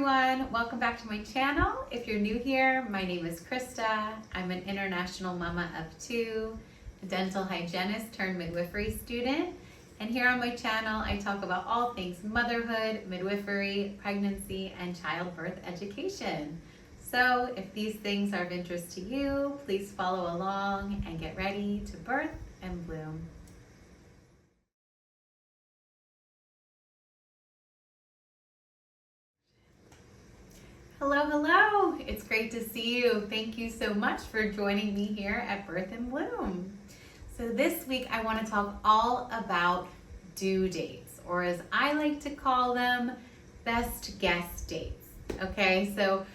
everyone, welcome back to my channel. If you're new here, my name is Krista. I'm an international mama of two, a dental hygienist turned midwifery student. And here on my channel, I talk about all things motherhood, midwifery, pregnancy, and childbirth education. So if these things are of interest to you, please follow along and get ready to birth and bloom. Hello, it's great to see you. Thank you so much for joining me here at Birth and Bloom. So this week I want to talk all about due dates, or as I like to call them, best guess dates. Okay, so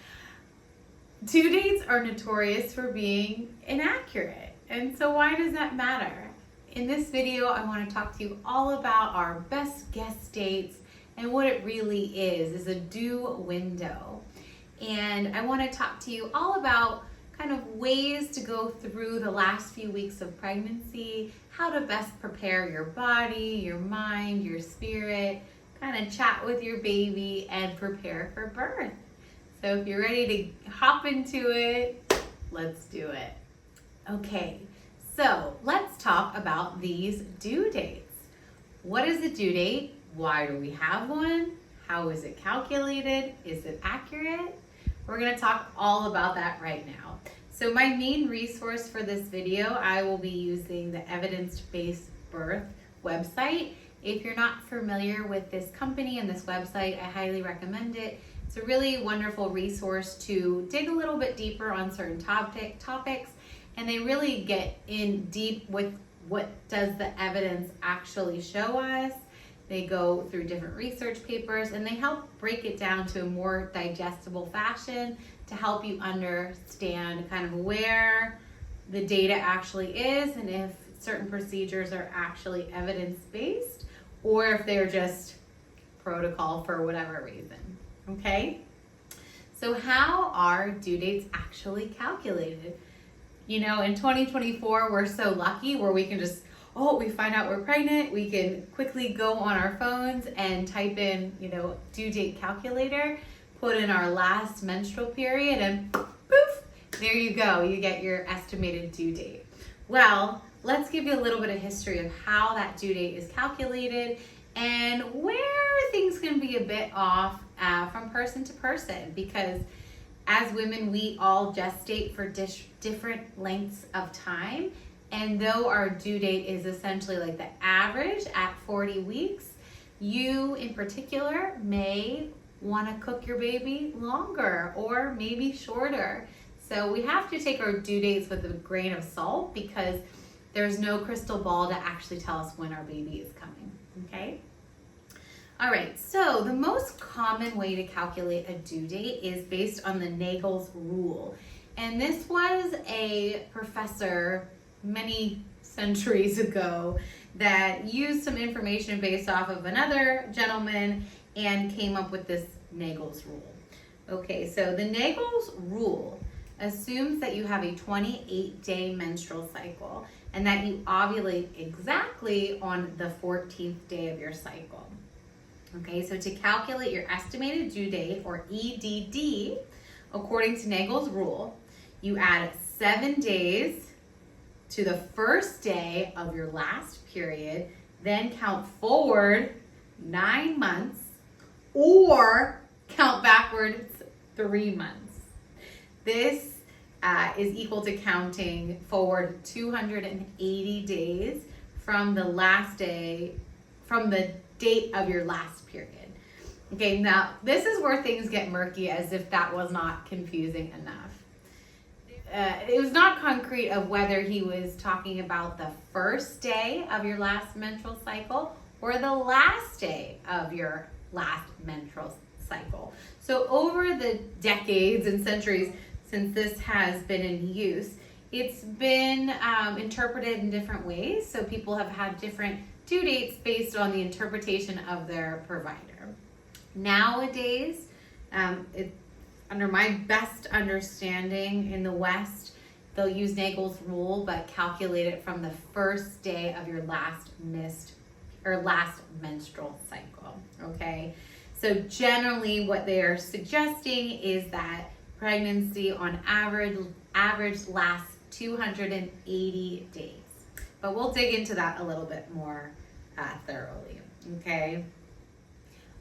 due dates are notorious for being inaccurate. And so why does that matter? In this video, I want to talk to you all about our best guess dates and what it really is a due window. And I want to talk to you all about kind of ways to go through the last few weeks of pregnancy, how to best prepare your body, your mind, your spirit, kind of chat with your baby and prepare for birth. So if you're ready to hop into it, let's do it. Okay, so let's talk about these due dates. What is a due date? Why do we have one? How is it calculated? Is it accurate? We're going to talk all about that right now. So my main resource for this video, I will be using the Evidence-Based Birth website. If you're not familiar with this company and this website, I highly recommend it. It's a really wonderful resource to dig a little bit deeper on certain topics, and they really get in deep with what does the evidence actually show us. They go through different research papers and they help break it down to a more digestible fashion to help you understand kind of where the data actually is and if certain procedures are actually evidence-based or if they're just protocol for whatever reason, okay? So how are due dates actually calculated? You know, in 2024, we're so lucky where we can just we find out we're pregnant, we can quickly go on our phones and type in, due date calculator, put in our last menstrual period, and poof, there you go. You get your estimated due date. Well, let's give you a little bit of history of how that due date is calculated and where things can be a bit off from person to person, because as women, we all gestate for different lengths of time. And though our due date is essentially like the average at 40 weeks, you in particular may want to cook your baby longer or maybe shorter. So we have to take our due dates with a grain of salt because there's no crystal ball to actually tell us when our baby is coming, okay? All right, so the most common way to calculate a due date is based on the Nagel's rule. And this was a professor many centuries ago that used some information based off of another gentleman and came up with this Nagel's rule. Okay, so the Nagel's rule assumes that you have a 28-day menstrual cycle and that you ovulate exactly on the 14th day of your cycle. Okay, so to calculate your estimated due date, or EDD, according to Nagel's rule, you add 7 days to the first day of your last period, then count forward 9 months, or count backwards 3 months. This is equal to counting forward 280 days from the date of your last period. Okay, now this is where things get murky, as if that was not confusing enough. It was not concrete of whether he was talking about the first day of your last menstrual cycle or the last day of your last menstrual cycle. So over the decades and centuries since this has been in use, it's been interpreted in different ways. So people have had different due dates based on the interpretation of their provider. Nowadays, under my best understanding in the West, they'll use Nagel's rule, but calculate it from the first day of your last menstrual cycle, okay? So generally what they are suggesting is that pregnancy on average lasts 280 days. But we'll dig into that a little bit more thoroughly, okay?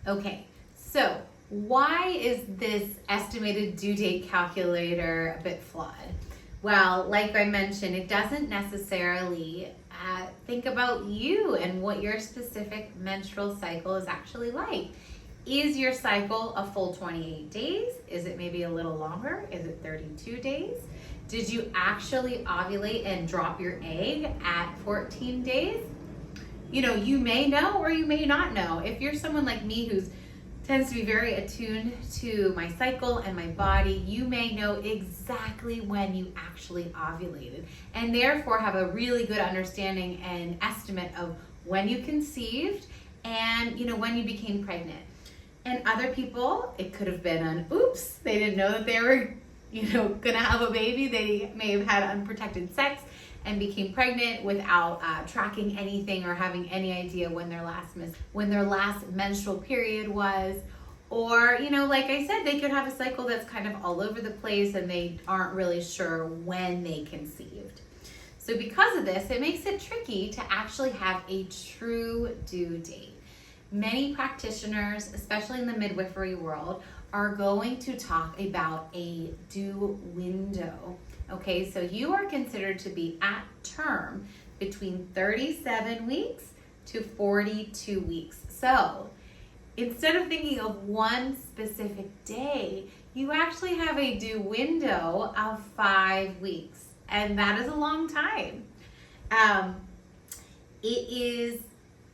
Okay, so why is this estimated due date calculator a bit flawed? Well, like I mentioned, it doesn't necessarily think about you and what your specific menstrual cycle is actually like. Is your cycle a full 28 days? Is it maybe a little longer? Is it 32 days? Did you actually ovulate and drop your egg at 14 days? You know, you may know or you may not know. If you're someone like me who tends to be very attuned to my cycle and my body, you may know exactly when you actually ovulated and therefore have a really good understanding and estimate of when you conceived and, you know, when you became pregnant. And other people, it could have been an oops, they didn't know that they were, you know, gonna have a baby. They may have had unprotected sex and became pregnant without tracking anything or having any idea when their last menstrual period was. Or, you know, like I said, they could have a cycle that's kind of all over the place and they aren't really sure when they conceived. So because of this, it makes it tricky to actually have a true due date. Many practitioners, especially in the midwifery world, are going to talk about a due window. Okay, so you are considered to be at term between 37 weeks to 42 weeks. So instead of thinking of one specific day, you actually have a due window of 5 weeks, and that is a long time. It is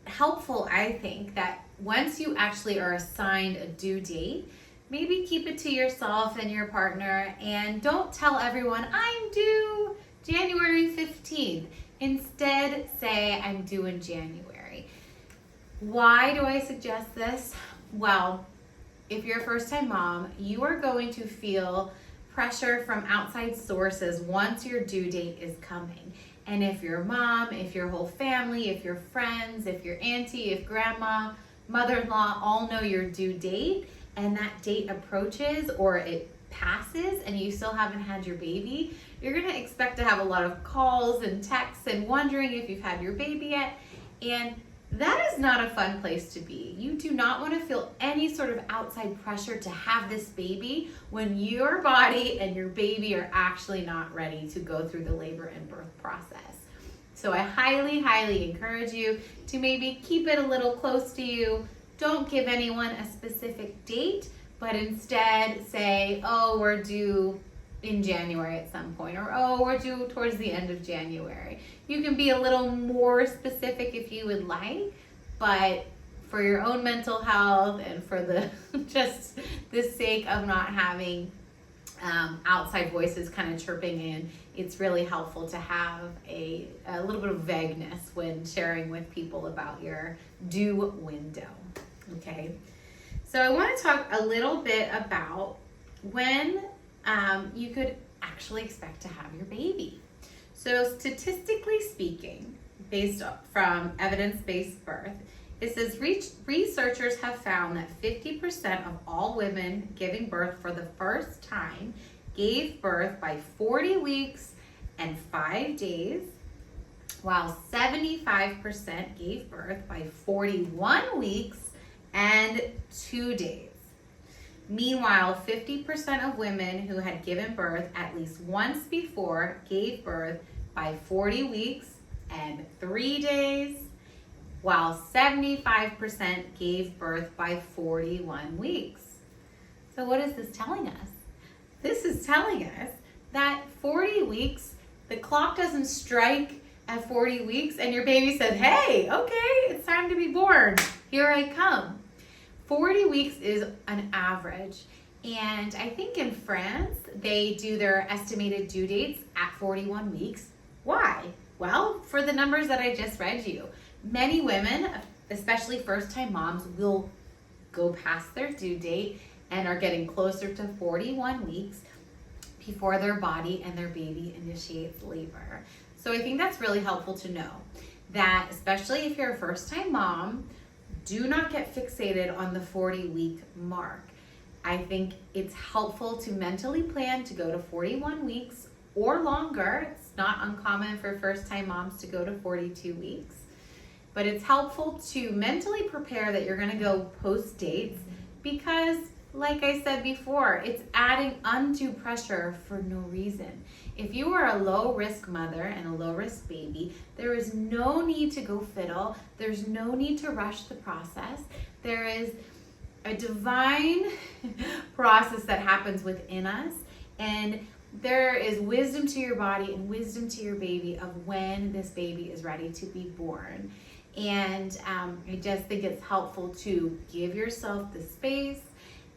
helpful, I think, that once you actually are assigned a due date, maybe keep it to yourself and your partner and don't tell everyone, I'm due January 15th. Instead, say I'm due in January. Why do I suggest this? Well, if you're a first-time mom, you are going to feel pressure from outside sources once your due date is coming. And if your mom, if your whole family, if your friends, if your auntie, if grandma, mother-in-law all know your due date and that date approaches or it passes and you still haven't had your baby, you're going to expect to have a lot of calls and texts and wondering if you've had your baby yet. And that is not a fun place to be. You do not want to feel any sort of outside pressure to have this baby when your body and your baby are actually not ready to go through the labor and birth process. So I highly, highly encourage you to maybe keep it a little close to you. Don't give anyone a specific date, but instead say, oh, we're due in January at some point, or oh, we're due towards the end of January. You can be a little more specific if you would like, but for your own mental health and for the just the sake of not having outside voices kind of chirping in, it's really helpful to have a little bit of vagueness when sharing with people about your due window. Okay, so I want to talk a little bit about when you could actually expect to have your baby. So statistically speaking, based from evidence-based birth, it says researchers have found that 50% of all women giving birth for the first time gave birth by 40 weeks and 5 days, while 75% gave birth by 41 weeks and 2 days. Meanwhile, 50% of women who had given birth at least once before gave birth by 40 weeks and 3 days, while 75% gave birth by 41 weeks. So what is this telling us? This is telling us that 40 weeks, the clock doesn't strike at 40 weeks and your baby said, hey, okay, it's time to be born. Here I come. 40 weeks is an average. And I think in France, they do their estimated due dates at 41 weeks. Why? Well, for the numbers that I just read you. Many women, especially first-time moms, will go past their due date and are getting closer to 41 weeks before their body and their baby initiates labor. So I think that's really helpful to know that, especially if you're a first-time mom, do not get fixated on the 40-week mark. I think it's helpful to mentally plan to go to 41 weeks or longer. It's not uncommon for first-time moms to go to 42 weeks. But it's helpful to mentally prepare that you're going to go post-dates because, like I said before, it's adding undue pressure for no reason. If you are a low-risk mother and a low-risk baby, there is no need to go fiddle. There's no need to rush the process. There is a divine process that happens within us, and there is wisdom to your body and wisdom to your baby of when this baby is ready to be born. And I just think it's helpful to give yourself the space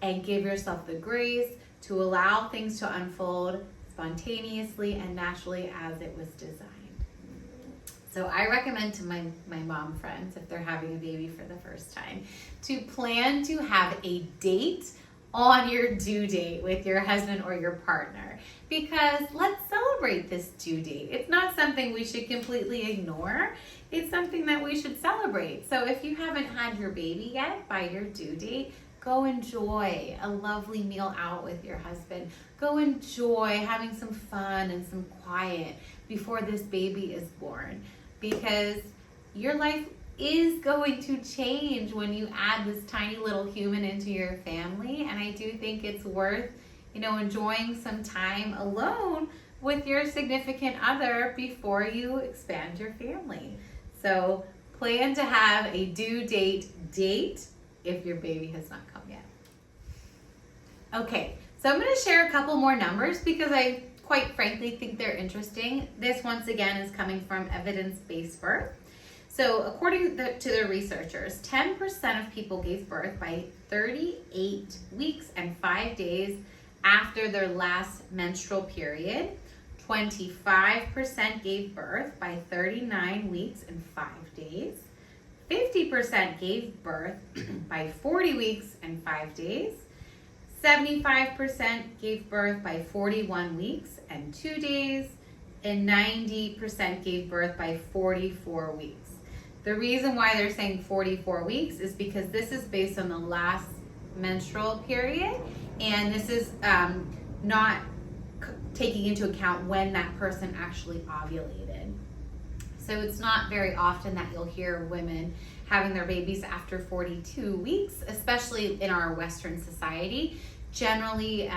and give yourself the grace to allow things to unfold spontaneously and naturally as it was designed. So I recommend to my mom friends, if they're having a baby for the first time, to plan to have a date on your due date with your husband or your partner, because let's celebrate this due date. It's not something we should completely ignore. It's something that we should celebrate. So if you haven't had your baby yet by your due date, go enjoy a lovely meal out with your husband. Go enjoy having some fun and some quiet before this baby is born, because your life is going to change when you add this tiny little human into your family. And I do think it's worth, enjoying some time alone with your significant other before you expand your family. So plan to have a due date if your baby has not come yet. Okay, so I'm going to share a couple more numbers because I quite frankly think they're interesting. This once again is coming from evidence-based birth. So according to the researchers, 10% of people gave birth by 38 weeks and 5 days after their last menstrual period. 25% gave birth by 39 weeks and 5 days. 50% gave birth by 40 weeks and 5 days. 75% gave birth by 41 weeks and 2 days. And 90% gave birth by 44 weeks. The reason why they're saying 44 weeks is because this is based on the last menstrual period, and this is not taking into account when that person actually ovulated. So it's not very often that you'll hear women having their babies after 42 weeks, especially in our Western society. Generally,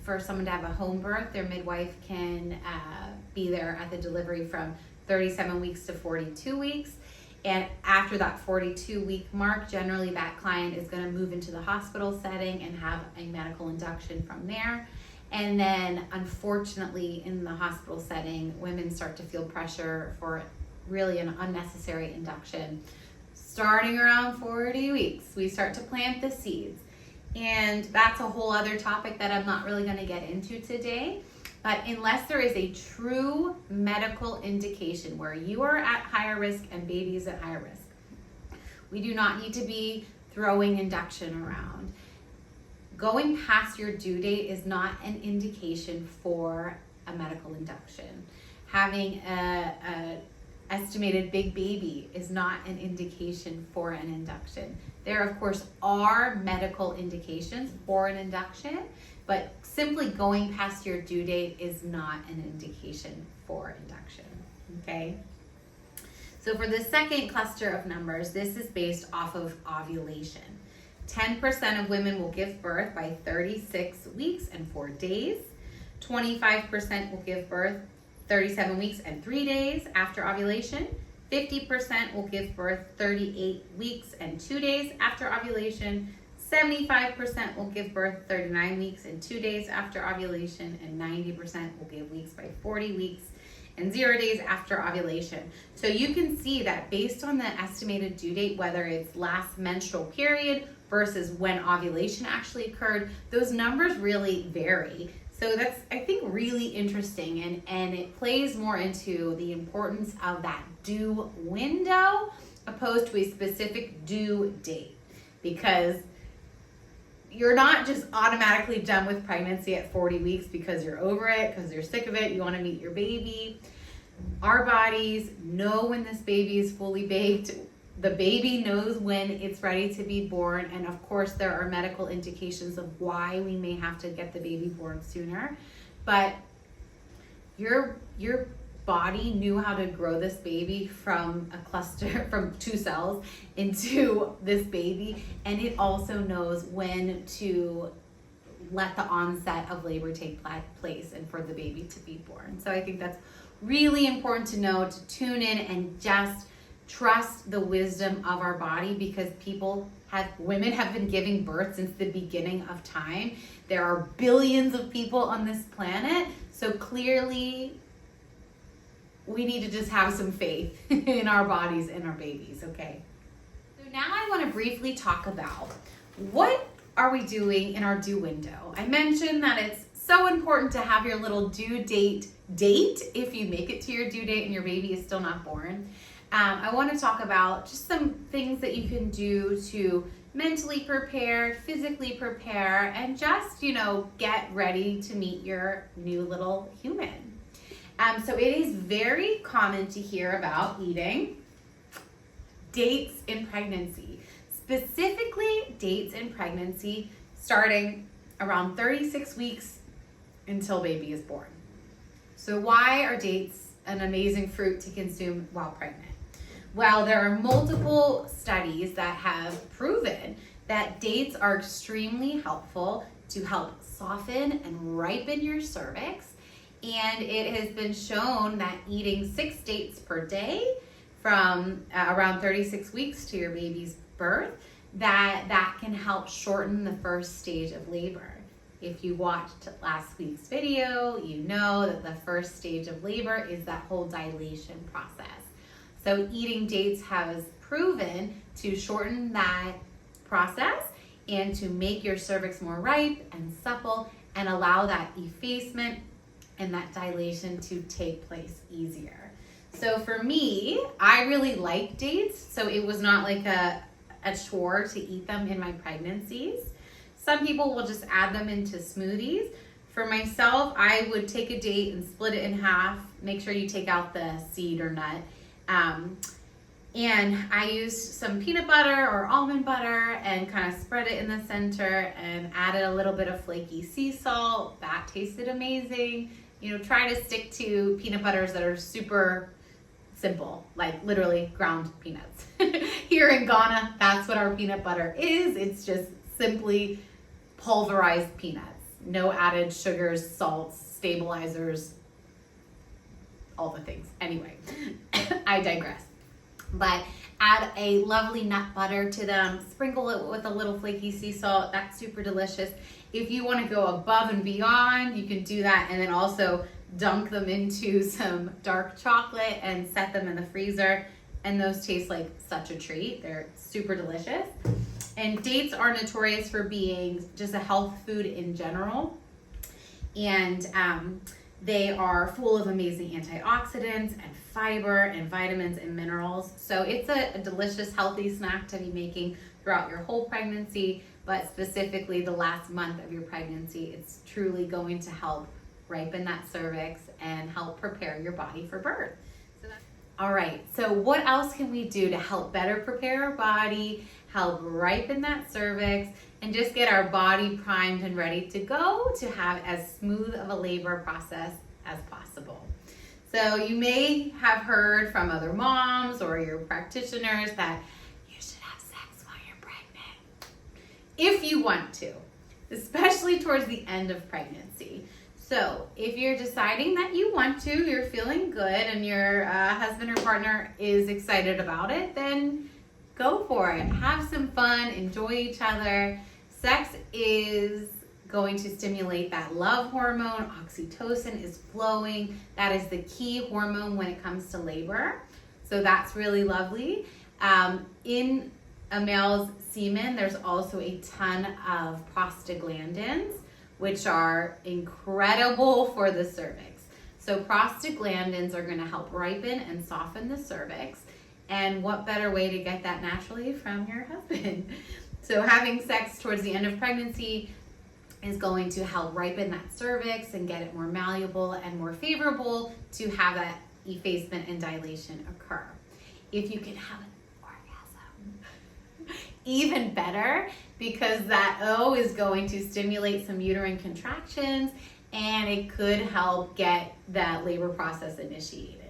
for someone to have a home birth, their midwife can be there at the delivery from 37 weeks to 42 weeks. And after that 42-week mark, generally that client is going to move into the hospital setting and have a medical induction from there. And then, unfortunately, in the hospital setting, women start to feel pressure for really an unnecessary induction. Starting around 40 weeks, we start to plant the seeds. And that's a whole other topic that I'm not really going to get into today. But unless there is a true medical indication where you are at higher risk and baby is at higher risk, we do not need to be throwing induction around. Going past your due date is not an indication for a medical induction. Having a estimated big baby is not an indication for an induction. There, of course, are medical indications for an induction, but simply going past your due date is not an indication for induction, okay? So for the second cluster of numbers, this is based off of ovulation. 10% of women will give birth by 36 weeks and 4 days. 25% will give birth 37 weeks and 3 days after ovulation. 50% will give birth 38 weeks and 2 days after ovulation. 75% will give birth 39 weeks and 2 days after ovulation, and 90% will give weeks by 40 weeks and 0 days after ovulation. So you can see that based on the estimated due date, whether it's last menstrual period versus when ovulation actually occurred, those numbers really vary. So that's, I think, really interesting, and it plays more into the importance of that due window opposed to a specific due date, because you're not just automatically done with pregnancy at 40 weeks because you're over it, because you're sick of it, you want to meet your baby. Our bodies know when this baby is fully baked. the baby knows when it's ready to be born, and of course there are medical indications of why we may have to get the baby born sooner, but your body knew how to grow this baby from a cluster, from 2 cells into this baby, and it also knows when to let the onset of labor take place and for the baby to be born. So I think that's really important to know, to tune in and just trust the wisdom of our body, because women have been giving birth since the beginning of time. There are billions of people on this planet, so clearly we need to just have some faith in our bodies and our babies, okay? So now I want to briefly talk about what are we doing in our due window. I mentioned that it's so important to have your little due date if you make it to your due date and your baby is still not born. I want to talk about just some things that you can do to mentally prepare, physically prepare, and just, get ready to meet your new little human. So it is very common to hear about eating dates in pregnancy, specifically dates in pregnancy starting around 36 weeks until baby is born. So why are dates an amazing fruit to consume while pregnant? Well, there are multiple studies that have proven that dates are extremely helpful to help soften and ripen your cervix. And it has been shown that eating 6 dates per day from around 36 weeks to your baby's birth, that can help shorten the first stage of labor. If you watched last week's video, you know that the first stage of labor is that whole dilation process. So eating dates has proven to shorten that process and to make your cervix more ripe and supple and allow that effacement and that dilation to take place easier. So for me, I really like dates, so it was not like a chore to eat them in my pregnancies. Some people will just add them into smoothies. For myself, I would take a date and split it in half. Make sure you take out the seed or nut. And I used some peanut butter or almond butter and kind of spread it in the center and added a little bit of flaky sea salt. That tasted amazing. Try to stick to peanut butters that are super simple, like literally ground peanuts. Here in Ghana, that's what our peanut butter is. It's just simply pulverized peanuts. No added sugars, salts, stabilizers, all the things. Anyway, I digress. But add a lovely nut butter to them, sprinkle it with a little flaky sea salt. That's super delicious. If you want to go above and beyond, you can do that, and then also dunk them into some dark chocolate and set them in the freezer. And those taste like such a treat. They're super delicious. And dates are notorious for being just a health food in general. And they are full of amazing antioxidants and fiber and vitamins and minerals. So it's a delicious, healthy snack to be making throughout your whole pregnancy, but specifically the last month of your pregnancy. It's truly going to help ripen that cervix and help prepare your body for birth. All right, so what else can we do to help better prepare our body, help ripen that cervix, and just get our body primed and ready to go to have as smooth of a labor process as possible? So you may have heard from other moms or your practitioners that you should have sex while you're pregnant, if you want to, especially towards the end of pregnancy. So if you're deciding that you want to, you're feeling good, and your husband or partner is excited about it, then go for it. Have some fun, enjoy each other. Sex is going to stimulate that love hormone. Oxytocin is flowing. That is the key hormone when it comes to labor. So that's really lovely. In a male's semen, there's also a ton of prostaglandins, which are incredible for the cervix. So prostaglandins are going to help ripen and soften the cervix. And what better way to get that naturally from your husband? So having sex towards the end of pregnancy is going to help ripen that cervix and get it more malleable and more favorable to have that effacement and dilation occur. If you can have an orgasm even better, because that O is going to stimulate some uterine contractions, and it could help get that labor process initiated.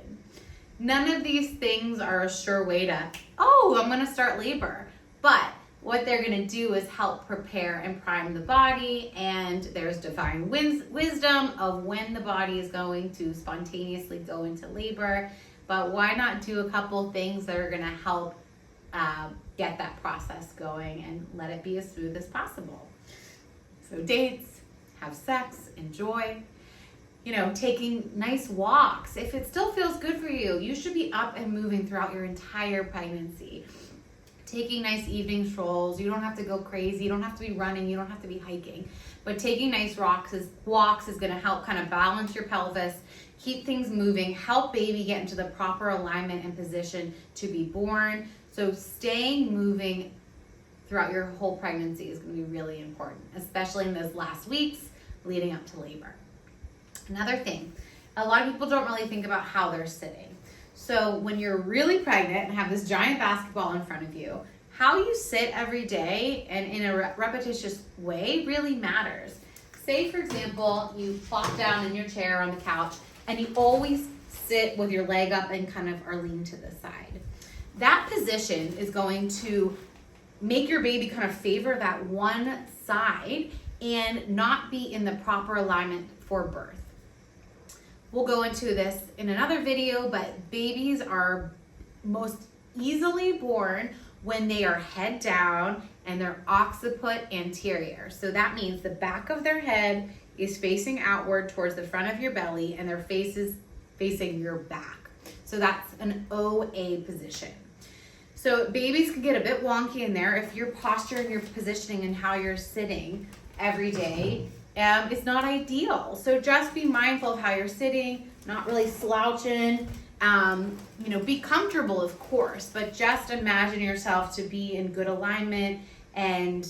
None of these things are a sure way to, oh, I'm gonna start labor. But what they're gonna do is help prepare and prime the body, and there's divine wisdom of when the body is going to spontaneously go into labor. But why not do a couple things that are gonna help get that process going and let it be as smooth as possible? So dates, have sex, enjoy. Taking nice walks. If it still feels good for you, you should be up and moving throughout your entire pregnancy. Taking nice evening strolls. You don't have to go crazy. You don't have to be running. You don't have to be hiking. But taking nice walks is going to help kind of balance your pelvis, keep things moving, help baby get into the proper alignment and position to be born. So staying moving throughout your whole pregnancy is going to be really important, especially in those last weeks leading up to labor. Another thing, a lot of people don't really think about how they're sitting. So when you're really pregnant and have this giant basketball in front of you, how you sit every day and in a repetitious way really matters. Say, for example, you plop down in your chair on the couch and you always sit with your leg up and kind of are leaned to the side. That position is going to make your baby kind of favor that one side and not be in the proper alignment for birth. We'll go into this in another video, but babies are most easily born when they are head down and they're occiput anterior. So that means the back of their head is facing outward towards the front of your belly and their face is facing your back. So that's an OA position. So babies can get a bit wonky in there if your posture and your positioning and how you're sitting every day it's not ideal. So just be mindful of how you're sitting, not really slouching. Be comfortable, of course, but just imagine yourself to be in good alignment and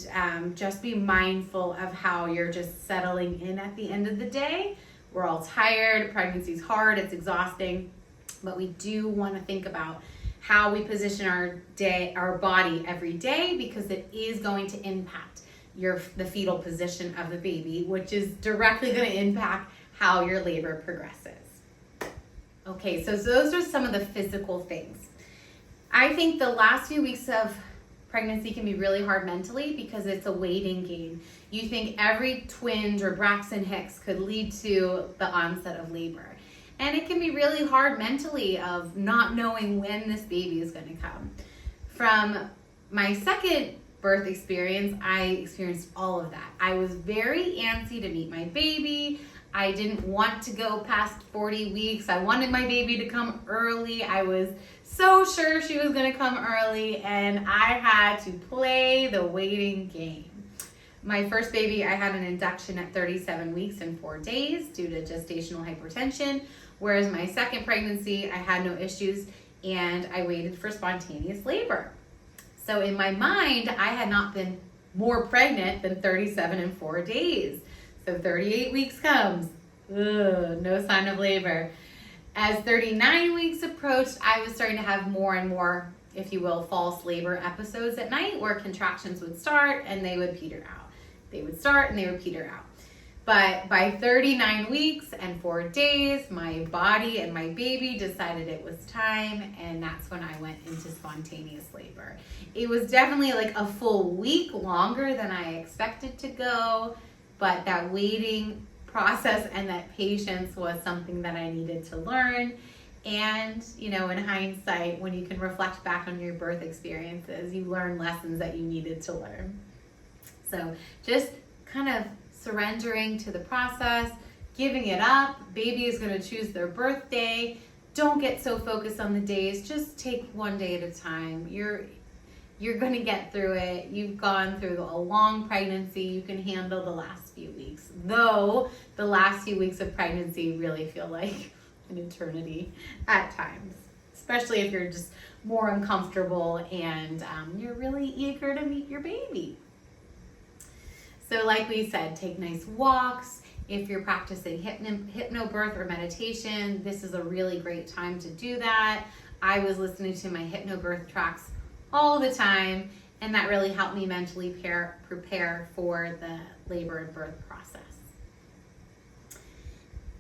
just be mindful of how you're just settling in at the end of the day. We're all tired, pregnancy's hard, it's exhausting, but we do want to think about how we position our body every day, because it is going to impact the fetal position of the baby, which is directly going to impact how your labor progresses. Okay, so those are some of the physical things. I think the last few weeks of pregnancy can be really hard mentally because it's a waiting game. You think every twinge or Braxton Hicks could lead to the onset of labor. And it can be really hard mentally of not knowing when this baby is going to come. From my second birth experience, I experienced all of that. I was very antsy to meet my baby. I didn't want to go past 40 weeks. I wanted my baby to come early. I was so sure she was going to come early, and I had to play the waiting game. My first baby, I had an induction at 37 weeks and 4 days due to gestational hypertension, whereas my second pregnancy, I had no issues, and I waited for spontaneous labor. So in my mind, I had not been more pregnant than 37 and 4 days. So 38 weeks comes, no sign of labor. As 39 weeks approached, I was starting to have more and more, if you will, false labor episodes at night where contractions would start and they would peter out. They would start and they would peter out. But by 39 weeks and 4 days, my body and my baby decided it was time, and that's when I went into spontaneous labor. It was definitely like a full week longer than I expected to go, but that waiting process and that patience was something that I needed to learn. And, in hindsight, when you can reflect back on your birth experiences, you learn lessons that you needed to learn. So just kind of surrendering to the process, giving it up. Baby is going to choose their birthday. Don't get so focused on the days. Just take one day at a time. You're going to get through it. You've gone through a long pregnancy. You can handle the last few weeks. Though the last few weeks of pregnancy really feel like an eternity at times, especially if you're just more uncomfortable and you're really eager to meet your baby. So like we said, take nice walks. If you're practicing hypnobirth or meditation, this is a really great time to do that. I was listening to my hypnobirth tracks all the time, and that really helped me mentally prepare for the labor and birth process.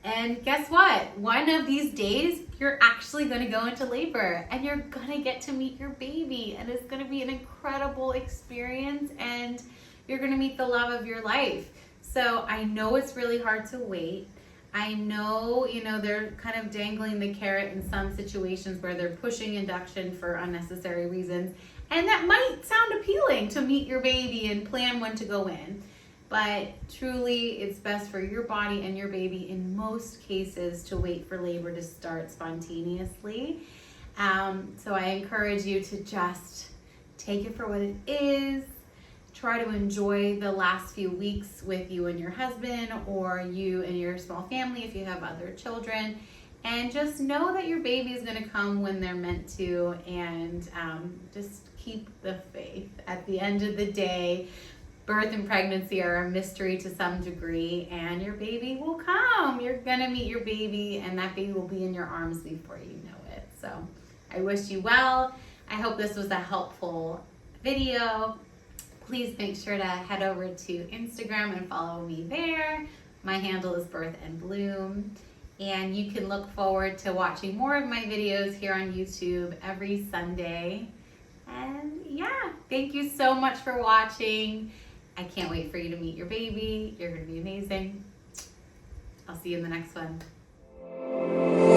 And guess what? One of these days, you're actually going to go into labor and you're going to get to meet your baby, and it's going to be an incredible experience, and you're going to meet the love of your life. So I know it's really hard to wait. I know, they're kind of dangling the carrot in some situations where they're pushing induction for unnecessary reasons. And that might sound appealing to meet your baby and plan when to go in. But truly, it's best for your body and your baby in most cases to wait for labor to start spontaneously. So I encourage you to just take it for what it is. Try to enjoy the last few weeks with you and your husband, or you and your small family if you have other children. And just know that your baby is going to come when they're meant to, and just keep the faith. At the end of the day, birth and pregnancy are a mystery to some degree, and your baby will come. You're going to meet your baby, and that baby will be in your arms before you know it. So I wish you well. I hope this was a helpful video. Please make sure to head over to Instagram and follow me there. My handle is Birth and Bloom. And you can look forward to watching more of my videos here on YouTube every Sunday. And yeah, thank you so much for watching. I can't wait for you to meet your baby. You're going to be amazing. I'll see you in the next one.